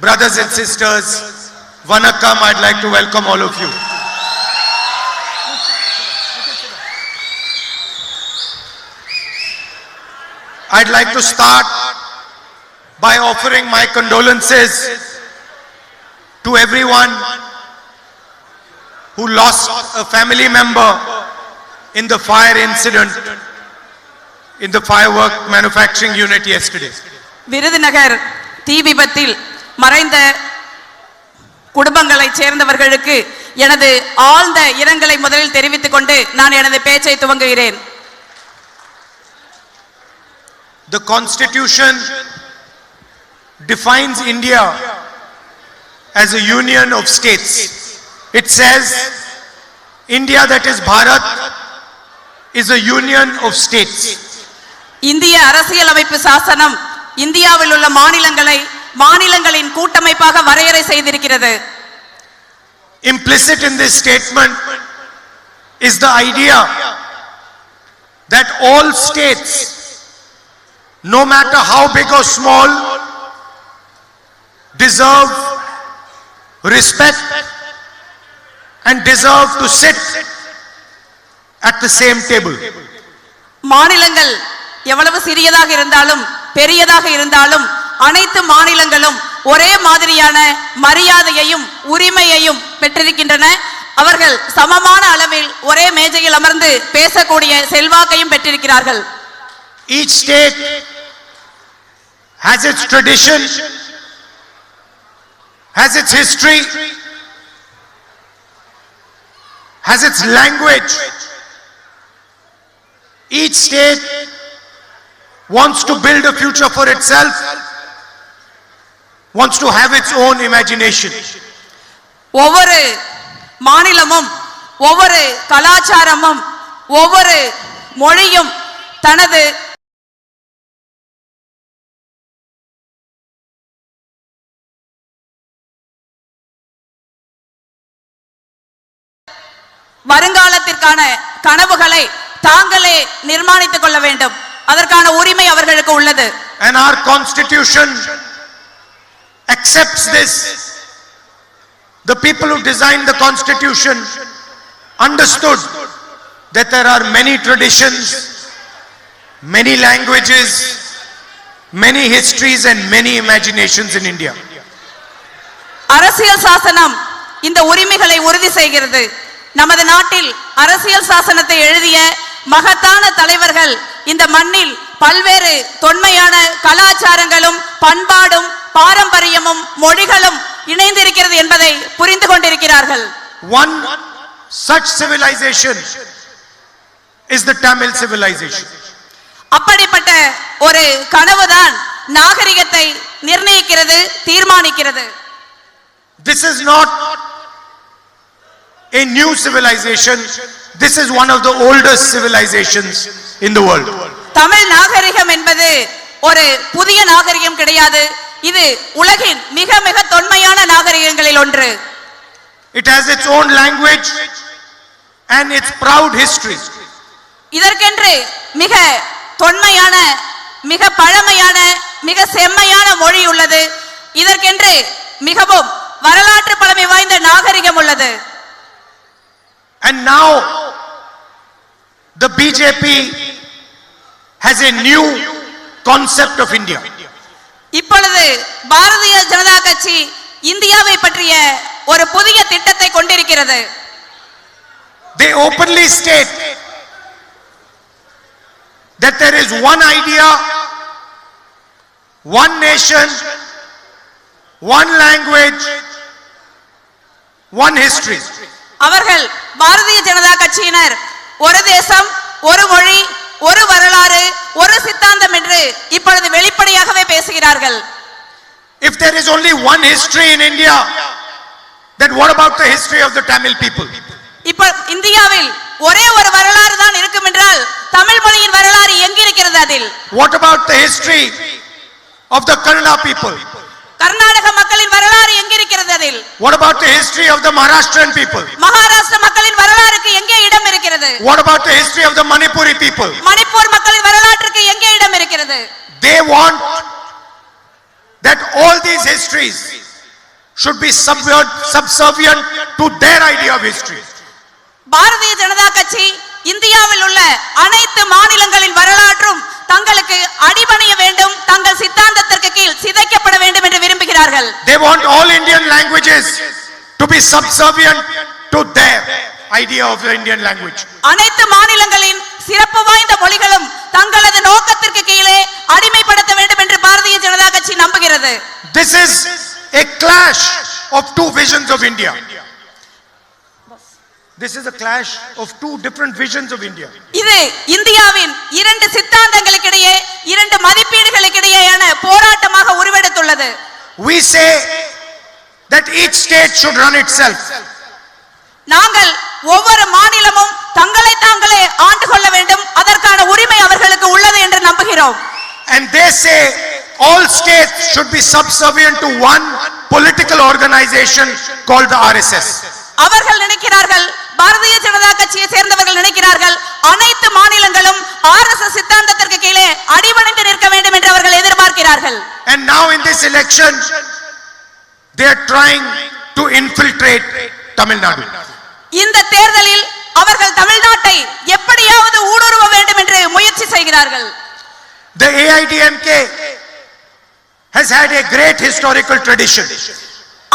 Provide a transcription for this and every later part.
brothers and sisters, Vanakkam, I'd like to welcome all of you. I'd like to start by offering my condolences to everyone who lost a family member in the fire incident in the firework manufacturing unit yesterday. Virudhunagar தீ விபத்தில் மறைந்த குடும்பங்களைச் சேர்ந்தவர்களுக்கு எனது ஆழ்ந்த இரங்கலை முதலில் தெரிவித்துக் கொண்டு நான் எனது பேச்சை துவங்குகிறேன். The Constitution defines India as a union of states. It says India, that is Bharat, is a union of states. இந்திய அரசியலமைப்பு சாசனம் இந்தியாவில் உள்ள மாநிலங்களை மாநிலங்களின் கூட்டமைப்பாக வரையறை செய்திருக்கிறது. Implicit in this statement is the idea that all states, no matter how big or small, deserve respect and deserve to sit at the same table. மாநிலங்கள் எவ்வளவு சிறியதாக இருந்தாலும் பெரியதாக இருந்தாலும் அனைத்து மாநிலங்களும் ஒரே மாதிரியான மரியாதையையும் உரிமையையும் பெற்றிருக்கின்றன. அவர்கள் சமமான அளவில் ஒரே மேஜையில் அமர்ந்து பேசக்கூடிய செல்வாக்கையும் பெற்றிருக்கிறார்கள். Each state has its tradition, has its history, has its language. Each state wants to build a future for itself, wants to have its own imagination. ஒவ்வொரு மாநிலமும் ஒவ்வொரு கலாச்சாரமும் ஒவ்வொரு மொழியும் தனது வருங்காலத்திற்கான கனவுகளை தாங்களே நிர்மாணித்துக் கொள்ள வேண்டும். அதற்கான உரிமை அவர்களுக்கு உள்ளது. And our constitution accepts this. The people who designed the constitution understood that there are many traditions, many languages, many histories and many imaginations in India. அரசியல் சாசனம் இந்த உரிமைகளை உறுதி செய்கிறது. நமது நாட்டில் அரசியல் சாசனத்தை எழுதிய மகத்தான தலைவர்கள் இந்த மண்ணில் பல்வேறு தொன்மையான கலாச்சாரங்களும் பண்பாடும் பாரம்பரியமும் மொழிகளும் இணைந்திருக்கிறது என்பதை புரிந்து கொண்டிருக்கிறார்கள். One such civilization is the Tamil civilization. அப்படிப்பட்ட ஒரு கனவுதான் நாகரிகத்தை நிர்ணயிக்கிறது, தீர்மானிக்கிறது. This is not a new civilization. This is one of the oldest civilizations in the world. Tamil நாகரிகம் என்பது ஒரு புதிய நாகரிகம் கிடையாது. இது உலகின் மிக மிக தொன்மையான நாகரிகங்களில் ஒன்று. It has its own language and its proud history. இதற்கென்று மிக தொன்மையான மிக பழமையான மிக செம்மையான மொழி உள்ளது. இதற்கென்று மிகவும் வரலாற்று பழமை வாய்ந்த நாகரிகம் உள்ளது. And now the BJP has a new concept of India. இப்பொழுது பாரதிய ஜனதா கட்சி இந்தியாவை பற்றிய ஒரு புதிய திட்டத்தை கொண்டிருக்கிறது. They openly state that there is one idea, one nation, one language, one history. அவர்கள் பாரதிய ஜனதா கட்சியினர் ஒரு தேசம் ஒரு மொழி ஒரு வரலாறு ஒரு சித்தாந்தம் என்று இப்பொழுது வெளிப்படையாகவே பேசுகிறார்கள். If there is only one history in India, then what about the history of the Tamil people? இப்போ இந்தியாவில் ஒரே ஒரு வரலாறு தான் இருக்கும் என்றால் தமிழ் மொழியின் வரலாறு எங்க இருக்கிறது அதில்? What about the history of the Kannada people? Karnataka மக்களின் வரலாறு எங்க இருக்கிறது அதில்? What about the history of the Maharashtrian people? Maharashtra மக்களின் வரலாறுக்கு எங்கே இடம் இருக்கிறது? What about the history of the Manipuri people? Manipur மக்களின் வரலாற்றுக்கு எங்கே இடம் இருக்கிறது? They want that all these histories should be subservient to their idea of history. Bharatiya Janata கட்சி இந்தியாவில் உள்ள அனைத்து மாநிலங்களின் வரலாற்றும் தங்களுக்கு அடிபணிய வேண்டும், தங்கள் சித்தாந்தத்திற்கு கீழ் சிதைக்கப்பட வேண்டும் என்று விரும்புகிறார்கள். They want all Indian languages to be subservient to their idea of the Indian language. அனைத்து மாநிலங்களின் சிறப்பு வாய்ந்த மொழிகளும் தங்களது நோக்கத்திற்கு கீழே அடிமைப்படுத்த வேண்டும் என்று பாரதிய ஜனதா கட்சி நம்புகிறது. This is a clash of two visions of India. This is a clash of two different visions of India. இது இந்தியாவின் இரண்டு சித்தாந்தங்களுக்கிடையே, இரண்டு மதிப்பீடுகளுக்கிடையேயான போராட்டமாக உருவெடுத்துள்ளது. We say that each state should run itself. நாங்கள் ஒவ்வொரு மாநிலமும் தங்களை தாங்களே ஆண்டு கொள்ள வேண்டும், அதற்கான உரிமை அவர்களுக்கு உள்ளது என்று நம்புகிறோம். And they say all states should be subservient to one political organization called the RSS. அவர்கள் நினைக்கிறார்கள், பாரதிய ஜனதா கட்சியை சேர்ந்தவர்கள் நினைக்கிறார்கள், அனைத்து மாநிலங்களும் RSS சித்தாந்தத்திற்கு கீழே அடிபணிந்து நிற்க வேண்டும் என்று அவர்கள் எதிர்பார்க்கிறார்கள். And now in this election they are trying to infiltrate Tamil Nadu. இந்த தேர்தலில் அவர்கள் தமிழ்நாட்டை எப்படியாவது ஊடுருவ வேண்டும் என்று முயற்சி செய்கிறார்கள். The AIDMK has had a great historical tradition.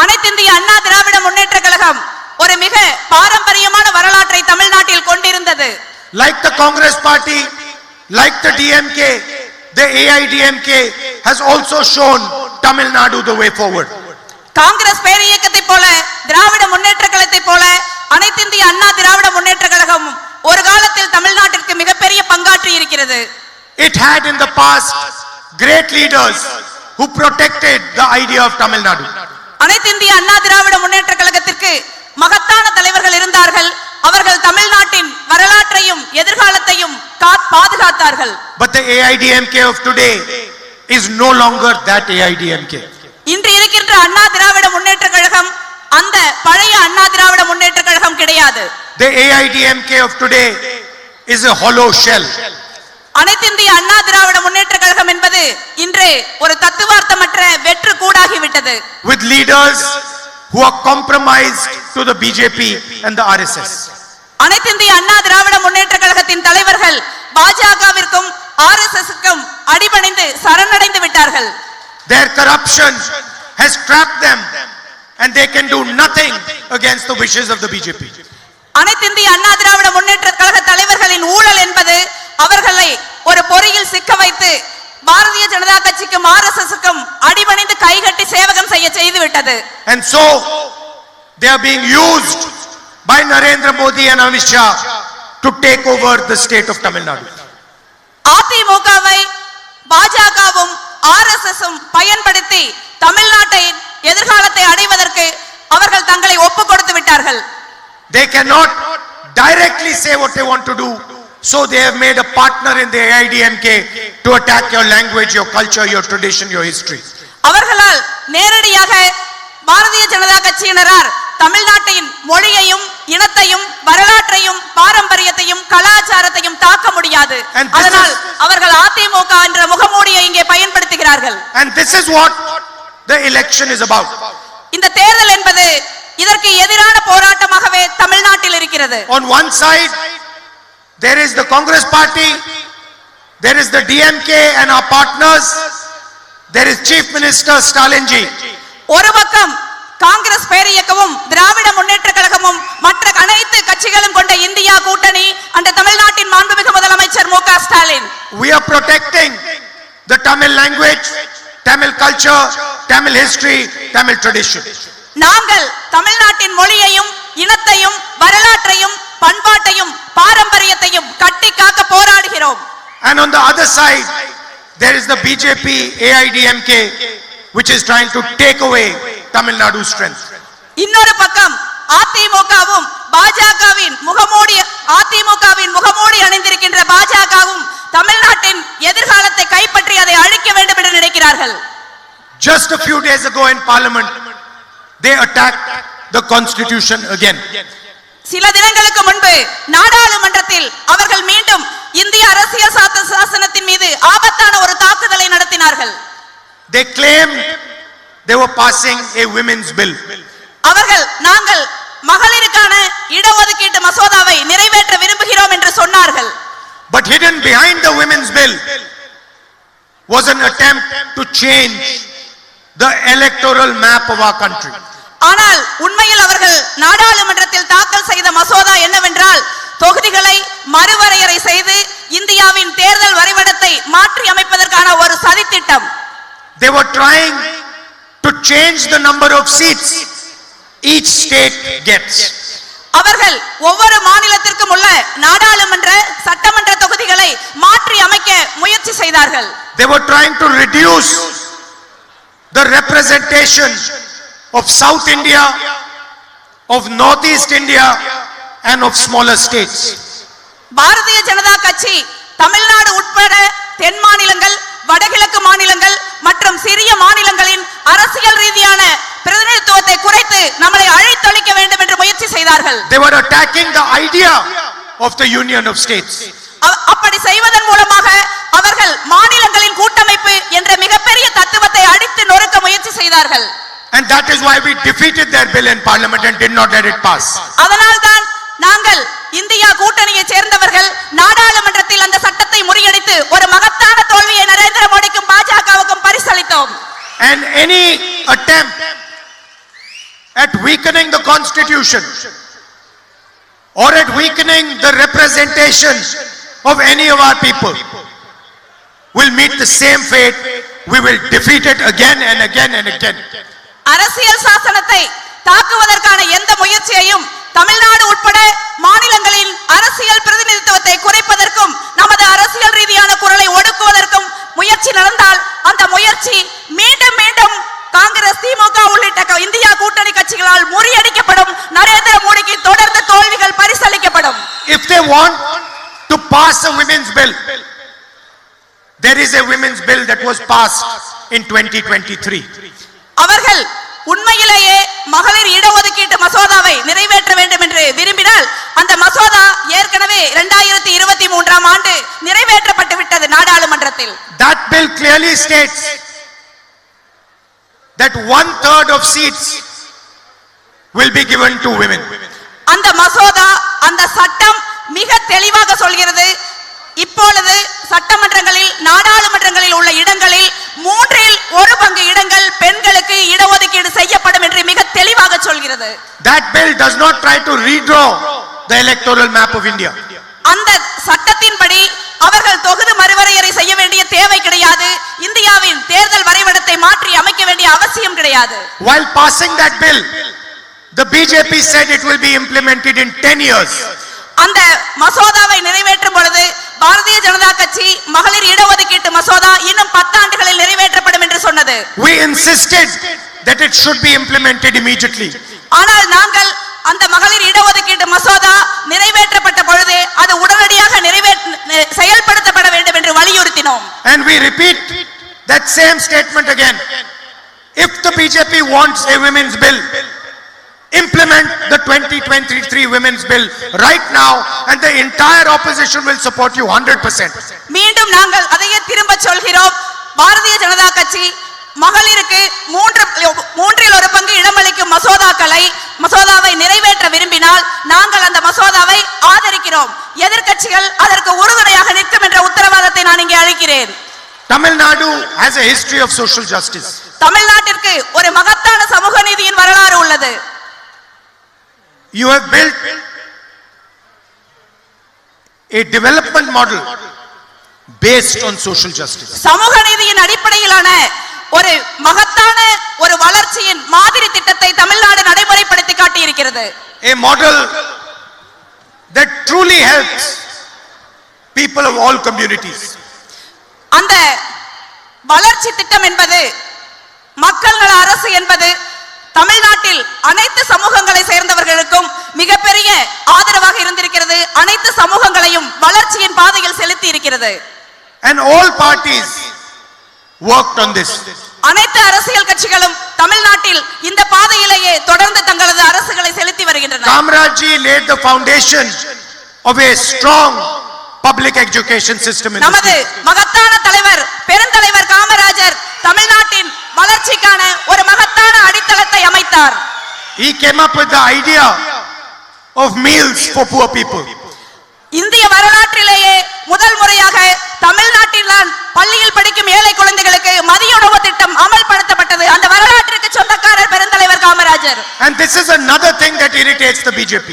அனைத்திந்திய அண்ணா திராவிட முன்னேற்ற கழகம் ஒரு மிக பாரம்பரியமான வரலாற்றை தமிழ்நாட்டில் கொண்டிருந்தது. Like the Congress party, like the DMK, the AIDMK has also shown Tamil Nadu the way forward. Congress பேரியக்கத்தை போல, திராவிட முன்னேற்ற கழகத்தை போல அனைத்திந்திய அண்ணா திராவிட முன்னேற்ற கழகம் ஒரு காலத்தில் தமிழ்நாட்டிற்கு மிகப்பெரிய பங்காற்றி இருக்கிறது. It had in the past great leaders who protected the idea of Tamil Nadu. அனைத்திந்திய அண்ணா திராவிட முன்னேற்ற கழகத்திற்கு மகத்தான தலைவர்கள் இருந்தார்கள். அவர்கள் தமிழ்நாட்டின் வரலாற்றையும் எதிர்காலத்தையும் பாதுகாத்தார்கள். But the AIDMK of today is no longer that AIDMK. இன்று இருக்கின்ற அண்ணா திராவிட முன்னேற்ற கழகம் அந்த பழைய அண்ணா திராவிட முன்னேற்ற கழகம் கிடையாது. The AIDMK of today is a hollow shell. அனைத்திந்திய அண்ணா திராவிட முன்னேற்ற கழகம் என்பது இன்று ஒரு தத்துவார்த்தமற்ற வெற்று கூடாகிவிட்டது. With leaders who are compromised to the BJP and the RSS. அனைத்திந்திய அண்ணா திராவிட முன்னேற்ற கழகத்தின் தலைவர்கள் பாஜகவிற்கும் RSSக்கும் அடிபணிந்து சரணடைந்து விட்டார்கள். Their corruption has trapped them and they can do nothing against the wishes of the BJP. அனைத்திந்திய அண்ணா திராவிட முன்னேற்ற கழக தலைவர்களின் ஊழல் என்பது அவர்களை ஒரு பொறியில் சிக்க வைத்து பாரதிய ஜனதா கட்சிக்கும் RSSக்கும் அடிபணிந்து கைகட்டி சேவகம் செய்து விட்டது. And so they are being used by Narendra Modi and Amit Shah to take over the state of Tamil Nadu. அதிமுகவை பாஜகவும் RSSம் பயன்படுத்தி தமிழ்நாட்டின் எதிர்காலத்தை அடைவதற்கு அவர்கள் தங்களை ஒப்புக் கொடுத்து விட்டார்கள். They cannot directly say what they want to do, so they have made a partner in the AIDMK to attack your language, your culture, your tradition, your history. அவர்களால் நேரடியாக பாரதிய ஜனதா கட்சியினரார் தமிழ்நாட்டின் மொழியையும் இனத்தையும் வரலாற்றையும் பாரம்பரியத்தையும் கலாச்சாரத்தையும் தாக்க முடியாது. அதனால் அவர்கள் அதிமுக என்ற முகமூடியை இங்கே பயன்படுத்துகிறார்கள். And this is what the election is about. இந்த தேர்தல் என்பது இதற்கு எதிரான போராட்டமாகவே தமிழ்நாட்டில் இருக்கிறது. On one side there is the Congress party, there is the DMK and our partners, there is Chief Minister Stalinji. ஒரு பக்கம் காங்கிரஸ் பேரியக்கமும் திராவிட முன்னேற்ற கழகமும் மற்ற அனைத்து கட்சிகளும் கொண்ட இந்தியா கூட்டணி அந்த தமிழ்நாட்டின் மாண்புமிகு முதலமைச்சர் மு க Stalin. We are protecting the Tamil language, Tamil culture, Tamil history, Tamil tradition. நாங்கள் தமிழ்நாட்டின் மொழியையும் இனத்தையும் வரலாற்றையும் பண்பாட்டையும் பாரம்பரியத்தையும் கட்டி காக்க போராடுகிறோம். And on the other side there is the BJP AIDMK which is trying to take away Tamil Nadu's strength. இன்னொரு பக்கம் அதிமுகவும் பாஜகவின் முகமூடி அணிந்திருக்கின்ற பாஜகவும் தமிழ்நாட்டின் எதிர்காலத்தை கைப்பற்றி அதை அழிக்க வேண்டும் என்று நினைக்கிறார்கள். Just a few days ago in Parliament they attacked the constitution again. சில தினங்களுக்கு முன்பு நாடாளுமன்றத்தில் அவர்கள் மீண்டும் இந்திய அரசியல் சாசனத்தின் மீது ஆபத்தான ஒரு தாக்குதலை நடத்தினார்கள். They claimed they were passing a women's bill. அவர்கள் நாங்கள் மகளிருக்கான இடஒதுக்கீட்டு மசோதாவை நிறைவேற்ற விரும்புகிறோம் என்று சொன்னார்கள். But hidden behind the women's bill was an attempt to change the electoral map of our country. ஆனால் உண்மையில் அவர்கள் நாடாளுமன்றத்தில் தாக்கல் செய்த மசோதா என்னவென்றால் தொகுதிகளை மறுவரையறை செய்து இந்தியாவின் தேர்தல் வரைபடத்தை மாற்றி அமைப்பதற்கான ஒரு சதித்திட்டம். They were trying to change the number of seats each state gets. அவர்கள் ஒவ்வொரு மாநிலத்திற்கும் உள்ள நாடாளுமன்ற சட்டமன்ற தொகுதிகளை மாற்றி அமைக்க முயற்சி செய்தார்கள். They were trying to reduce the representation of South India, of Northeast India and of smaller states. Bharatiya Janata கட்சி தமிழ்நாடு உட்பட தென் மாநிலங்கள், வடகிழக்கு மாநிலங்கள் மற்றும் சிறிய மாநிலங்களின் அரசியல் ரீதியான பிரதிநிதித்துவத்தை குறைத்து நம்மளை அழித்தொழிக்க வேண்டும் என்று முயற்சி செய்தார்கள். They were attacking the idea of the union of states. அப்படி செய்வதன் மூலமாக அவர்கள் மாநிலங்களின் கூட்டமைப்பு என்ற மிகப்பெரிய தத்துவத்தை அடித்து நொறுக்க முயற்சி செய்தார்கள். And that is why we defeated their bill in parliament and did not let it pass. அதனால்தான் நாங்கள் இந்தியா கூட்டணியை சேர்ந்தவர்கள் நாடாளுமன்றத்தில் அந்த சட்டத்தை முறியடித்து ஒரு மகத்தான தோல்வியை நரேந்திர மோடிக்கும் பாஜகவுக்கும் பரிசளித்தோம். And any attempt at weakening the constitution or at weakening the representation of any of our people will meet the same fate. We will defeat it again and again and again. அரசியல் சாசனத்தை தாக்குவதற்கான எந்த முயற்சியையும் தமிழ்நாடு உட்பட மாநிலங்களின் அரசியல் பிரதிநிதித்துவத்தை குறைப்பதற்கும் நமது அரசியல் ரீதியான குரலை ஒடுக்குவதற்கும் முயற்சி நடந்தால் அந்த முயற்சி மீண்டும் மீண்டும் காங்கிரஸ், திமுக உள்ளிட்ட இந்தியா கூட்டணி கட்சிகளால் முறியடிக்கப்படும். நரேந்திர மோடிக்கு தொடர்ந்து தோல்விகள் பரிசளிக்கப்படும். If they want to pass a women's bill, there is a women's bill that was passed in 2023. அவர்கள் உண்மையிலேயே மகளிர் இடஒதுக்கீட்டு மசோதாவை நிறைவேற்ற வேண்டும் என்று விரும்பினால் அந்த மசோதா ஏற்கனவே 2023ஆம் ஆண்டு நிறைவேற்றப்பட்டு விட்டது நாடாளுமன்றத்தில். That bill clearly states that 1/3 of seats will be given to women. அந்த மசோதா, அந்த சட்டம் மிக தெளிவாக சொல்கிறது, இப்பொழுது சட்டமன்றங்களில் நாடாளுமன்றங்களில் உள்ள இடங்களில் 1/3 இடங்கள் பெண்களுக்கு இடஒதுக்கீடு செய்யப்படும் என்று மிக தெளிவாக சொல்கிறது. That bill does not try to redraw the electoral map of India. அந்த சட்டத்தின்படி அவர்கள் தொகுதி மறுவரையறை செய்ய வேண்டிய தேவை கிடையாது. இந்தியாவின் தேர்தல் வரைபடத்தை மாற்றி அமைக்க வேண்டிய அவசியம் கிடையாது. While passing that bill, the BJP said it will be implemented in 10 years. அந்த மசோதாவை நிறைவேற்றும் பொழுது பாரதிய ஜனதா கட்சி மகளிர் இடஒதுக்கீட்டு மசோதா இன்னும் 10 ஆண்டுகளில் நிறைவேற்றப்படும் என்று சொன்னது. We insisted that it should be implemented immediately. ஆனால் நாங்கள் அந்த மகளிர் இடஒதுக்கீட்டு மசோதா நிறைவேற்றப்பட்ட பொழுது அது உடனடியாக செயல்படுத்தப்பட வேண்டும் என்று வலியுறுத்தினோம். And we repeat that same statement again. If the BJP wants a women's bill, implement the 2023 women's bill right now and the entire opposition will support you 100%. மீண்டும் நாங்கள் அதையே திரும்ப சொல்கிறோம். பாரதிய ஜனதா கட்சி மகளிருக்கு 1/3 இடமளிக்கும் மசோதாவை நிறைவேற்ற விரும்பினால் நாங்கள் அந்த மசோதாவை ஆதரிக்கிறோம். எதிர்க்கட்சிகள் அதற்கு உறுதுணையாக நிற்கும் என்ற உத்தரவாதத்தை நான் இங்கே அளிக்கிறேன். Tamil Nadu has a history of social justice. தமிழ்நாட்டிற்கு ஒரு மகத்தான சமூக நீதியின் வரலாறு உள்ளது. You have built a development model based on social justice. சமூக நீதியின் அடிப்படையிலான ஒரு மகத்தான ஒரு வளர்ச்சியின் மாதிரி திட்டத்தை தமிழ்நாடு நடைமுறைப்படுத்தி காட்டி இருக்கிறது. A model that truly helps people of all communities. அந்த வளர்ச்சி திட்டம் என்பது மக்கள் நல அரசு என்பது தமிழ்நாட்டில் அனைத்து சமூகங்களை சேர்ந்தவர்களுக்கும் மிகப்பெரிய ஆதரவாக இருந்திருக்கிறது. அனைத்து சமூகங்களையும் வளர்ச்சியின் பாதையில் செலுத்தி இருக்கிறது. And all parties worked on this. அனைத்து அரசியல் கட்சிகளும் தமிழ்நாட்டில் இந்த பாதையிலேயே தொடர்ந்து தங்களது அரசுகளை செலுத்தி வருகின்றன. Kamaraji laid the foundation of a strong public education system in நமது மகத்தான தலைவர் பெருந்தலைவர் காமராஜர் தமிழ்நாட்டின் வளர்ச்சிக்கான ஒரு மகத்தான அடித்தளத்தை அமைத்தார். He came up with the idea of meals for poor people. இந்திய வரலாற்றிலேயே முதல் முறையாக தமிழ்நாட்டில் பள்ளியில் படிக்கும் ஏழை குழந்தைகளுக்கு மதிய உணவு திட்டம் அமல்படுத்தப்பட்டது. அந்த வரலாற்றுக்கு சொந்தக்காரர் பெருந்தலைவர் Kamarajar. And this is another thing that irritates the BJP.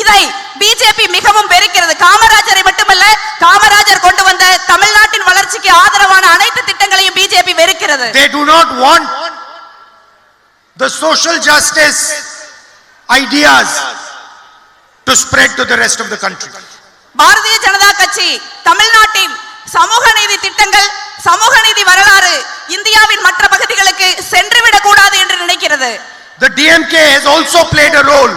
இதை பிஜேபி மிகவும் வெறுக்கிறது. காமராஜரை மட்டுமல்ல, காமராஜர் கொண்டு வந்த தமிழ்நாட்டின் வளர்ச்சிக்கு ஆதரவான அனைத்து திட்டங்களையும் BJP வெறுக்கிறது. They do not want the social justice ideas to spread to the rest of the country. Bharatiya Janata கட்சி தமிழ்நாட்டின் சமூக நீதி திட்டங்கள், சமூக நீதி வரலாறு இந்தியாவின் மற்ற பகுதிகளுக்கு சென்றுவிடக் கூடாது என்று நினைக்கிறது. The DMK has also played a role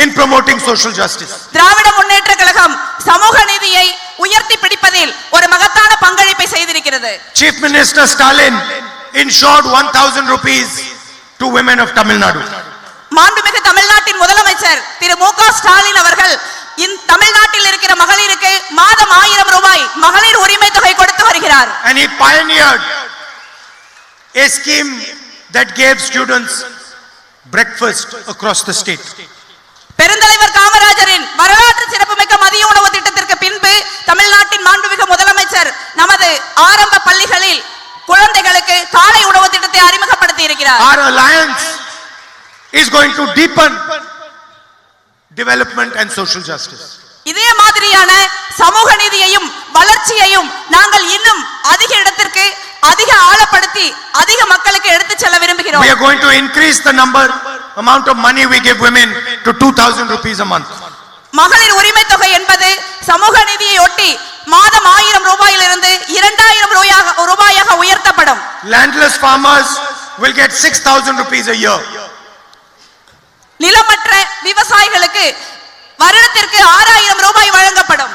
in promoting social justice. Dravida Munnetra Kazhagam சமூக நீதியை உயர்த்தி பிடிப்பதில் ஒரு மகத்தான பங்களிப்பை செய்திருக்கிறது. Chief Minister Stalin ensured 1000 rupees to women of Tamil Nadu. மாண்புமிகு தமிழ்நாட்டின் முதலமைச்சர் திரு மு.க. ஸ்டாலின் அவர்கள் தமிழ்நாட்டில் இருக்கிற மகளிருக்கு மாதம் 1000 ரூபாய் மகளிர் உரிமை தொகை கொடுத்து வருகிறார். And he pioneered a scheme that gave students breakfast across the state. பெருந்தலைவர் காமராஜரின் வரலாற்று சிறப்புமிக்க மதிய உணவு திட்டத்திற்கு பின்பு தமிழ்நாட்டின் மாண்புமிகு முதலமைச்சர் நமது ஆரம்ப பள்ளிகளில் குழந்தைகளுக்கு காலை உணவு திட்டத்தை அறிமுகப்படுத்தி இருக்கிறார். Our alliance is going to deepen development and social justice. இதே மாதிரியான சமூக நீதியையும் வளர்ச்சியையும் நாங்கள் இன்னும் அதிக இடத்திற்கு அதிக ஆழப்படுத்தி அதிக மக்களுக்கு எடுத்துச் செல்ல விரும்புகிறோம். We are going to increase the amount of money we give women to 2000 rupees a month. மகளிர் உரிமை தொகை என்பது சமூக நீதியை ஒட்டி மாதம் 1000 ரூபாயிலிருந்து 2000 ரூபாயாக உயர்த்தப்படும். Landless farmers will get 6000 rupees a year. நிலமற்ற விவசாயிகளுக்கு வருடத்திற்கு 6000 ரூபாய் வழங்கப்படும்.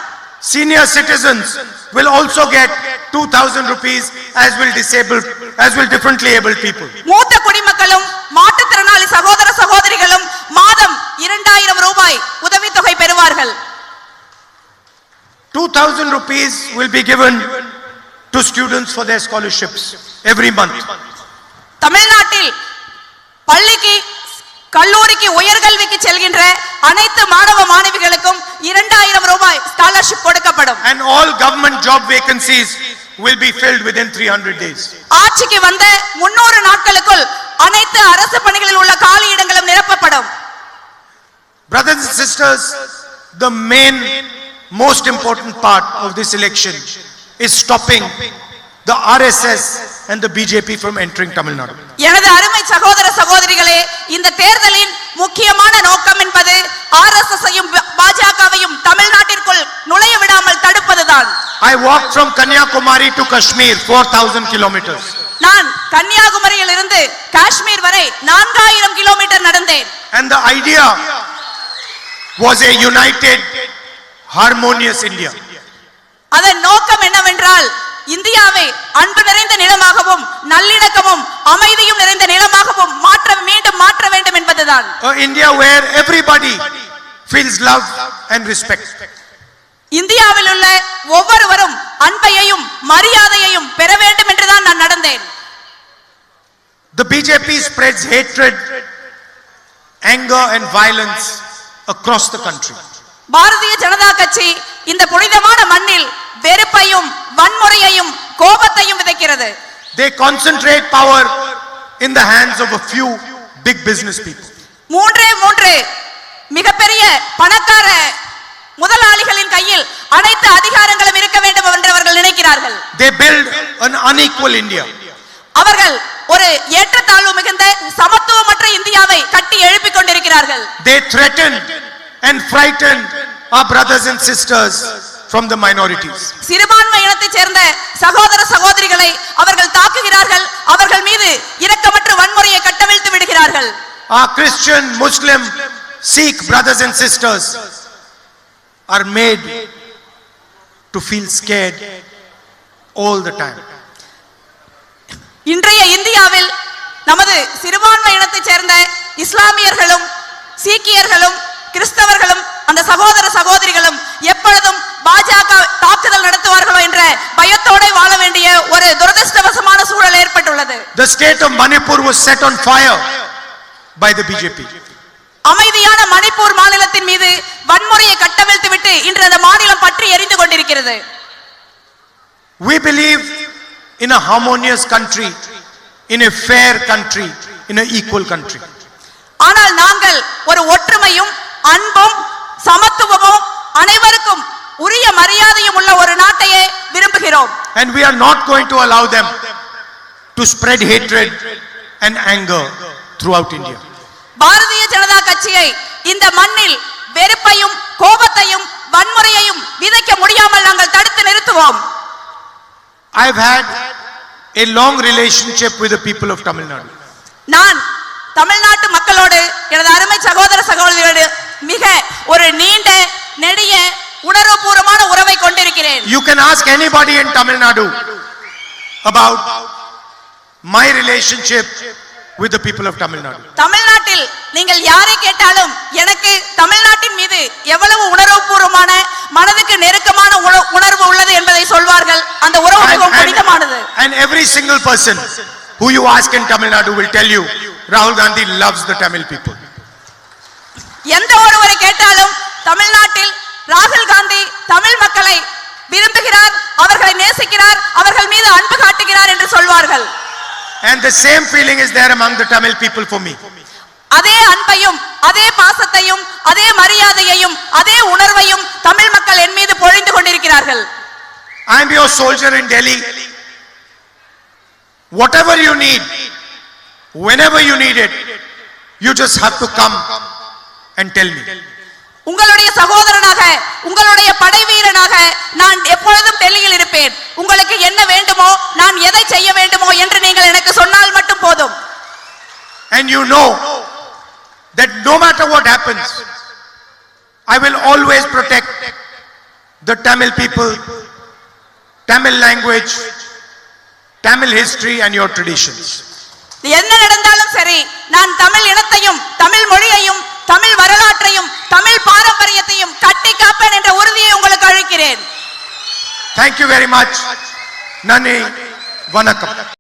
Senior citizens will also get 2000 rupees as will differently abled people. மூத்த குடிமக்களும் மாற்றுத்திறனாளி சகோதர சகோதரிகளும் மாதம் 2000 ரூபாய் உதவித்தொகை பெறுவார்கள். 2000 rupees will be given to students for their scholarships every month. தமிழ்நாட்டில் பள்ளிக்கு கல்லூரிக்கு உயர்கல்விக்கு செல்கின்ற அனைத்து மாணவ மாணவிகளுக்கும் 2000 ரூபாய் ஸ்காலர்ஷிப் கொடுக்கப்படும். And all government job vacancies will be filled within 300 days. ஆட்சிக்கு வந்த 300 நாட்களுக்குள் அனைத்து அரசு பணிகளில் உள்ள காலி இடங்களும் நிரப்பப்படும். Brothers and sisters, the most important part of this election is stopping the RSS and the BJP from entering Tamil Nadu. எனது அருமை சகோதர சகோதரிகளே, இந்த தேர்தலின் முக்கியமான நோக்கம் என்பது RSS-ஐயும் பாஜகவையும் தமிழ்நாட்டிற்குள் நுழைய விடாமல் தடுப்பதுதான். I walked from Kanyakumari to Kashmir 4000 kilometers. நான் கன்னியாகுமரியில் இருந்து காஷ்மீர் வரை 4000 கிலோமீட்டர் நடந்தேன். And the idea was a united, harmonious India. அதன் நோக்கம் என்னவென்றால் இந்தியாவை அன்பு நிறைந்த நிலமாகவும் நல்லிணக்கமும் அமைதியும் நிறைந்த நிலமாகவும் மீண்டும் மாற்ற வேண்டும் என்பதுதான். India where everybody feels love and respect. இந்தியாவில் உள்ள ஒவ்வொருவரும் அன்பையும் மரியாதையையும் பெற வேண்டும் என்றுதான் நான் நடந்தேன். The BJP spreads hatred, anger and violence across the country. Bharatiya Janata கட்சி இந்த புனிதமான மண்ணில் வெறுப்பையும் வன்முறையையும் கோபத்தையும் விதைக்கிறது. They concentrate power in the hands of a few big business people. மூன்று மிகப்பெரிய பணக்கார முதலாளிகளின் கையில் அனைத்து அதிகாரங்களும் இருக்க வேண்டும் என்று அவர்கள் நினைக்கிறார்கள். They build an unequal India. அவர்கள் ஒரு ஏற்றத்தாழ்வு மிகுந்த சமத்துவமற்ற இந்தியாவை கட்டி எழுப்பிக் கொண்டிருக்கிறார்கள். They threaten and frighten our brothers and sisters from the minorities. சிறுபான்மை இனத்தைச் சேர்ந்த சகோதர சகோதரிகளை அவர்கள் தாக்குகிறார்கள். அவர்கள் மீது இரக்கமற்ற வன்முறையை கட்டவிழ்த்து விடுகிறார்கள். Our Christian, Muslim, Sikh brothers and sisters are made to feel scared all the time. இன்றைய இந்தியாவில் நமது சிறுபான்மை இனத்தைச் சேர்ந்த இஸ்லாமியர்களும் சீக்கியர்களும் கிறிஸ்தவர்களும் அந்த சகோதர சகோதரிகளும் எப்பொழுதும் பாஜக தாக்குதல் நடத்துவார்களோ என்ற பயத்தோட வாழ வேண்டிய ஒரு துரதிர்ஷ்டவசமான சூழல் ஏற்பட்டுள்ளது. The state of Manipur was set on fire by the BJP. அமைதியான மணிப்பூர் மாநிலத்தின் மீது வன்முறையை கட்டவிழ்த்துவிட்டு இன்று அந்த மாநிலம் பற்றி எரிந்து கொண்டிருக்கிறது. We believe in a harmonious country, in a fair country, in an equal country. ஆனால் நாங்கள் ஒரு ஒற்றுமையும் அன்பும் சமத்துவமும் அனைவருக்கும் உரிய மரியாதையும் உள்ள ஒரு நாட்டையே விரும்புகிறோம். And we are not going to allow them to spread hatred and anger throughout India. Bharatiya Janata கட்சியை இந்த மண்ணில் வெறுப்பையும் கோபத்தையும் வன்முறையையும் விதைக்க முடியாமல் நாங்கள் தடுத்து நிறுத்துவோம். I have had a long relationship with the people of Tamil Nadu. நான் தமிழ்நாட்டு மக்களோடு எனது அருமை சகோதர சகோதரியோடு மிக ஒரு நீண்ட நெடிய உணர்வுபூர்வமான உறவை கொண்டிருக்கிறேன். You can ask anybody in Tamil Nadu about my relationship with the people of Tamil Nadu. தமிழ்நாட்டில் நீங்கள் யாரை கேட்டாலும் எனக்கு தமிழ்நாட்டின் மீது எவ்வளவு உணர்வுபூர்வமான மனதுக்கு நெருக்கமான உணர்வு உள்ளது என்பதை சொல்வார்கள். அந்த உறவு மிகவும் புனிதமானது. And every single person who you ask in Tamil Nadu will tell you Rahul Gandhi loves the Tamil people. எந்த ஒருவரை கேட்டாலும் தமிழ்நாட்டில் ராகுல் காந்தி தமிழ் மக்களை விரும்புகிறார், அவர்களை நேசிக்கிறார், அவர்கள் மீது அன்பு காட்டுகிறார் என்று சொல்வார்கள். And the same feeling is there among the Tamil people for me. அதே அன்பையும் அதே பாசத்தையும் அதே மரியாதையையும் அதே உணர்வையும் தமிழ் மக்கள் என் மீது பொழிந்து கொண்டிருக்கிறார்கள். I am your soldier in Delhi. Whatever you need, whenever you need it, you just have to come and tell me. உங்களுடைய சகோதரனாக உங்களுடைய படை வீரனாக நான் எப்பொழுதும் டெல்லியில் இருப்பேன். உங்களுக்கு என்ன வேண்டுமோ நான் எதை செய்ய வேண்டுமோ என்று நீங்கள் எனக்கு சொன்னால் மட்டும் போதும். And you know that no matter what happens, I will always protect the Tamil people, Tamil language, Tamil history and your traditions. என்ன நடந்தாலும் சரி, நான் தமிழ் இனத்தையும் தமிழ் மொழியையும் தமிழ் வரலாற்றையும் தமிழ் பாரம்பரியத்தையும் கட்டி காப்பேன் என்ற உறுதியை உங்களுக்கு அளிக்கிறேன். Thank you very much. Nani Vanakkam.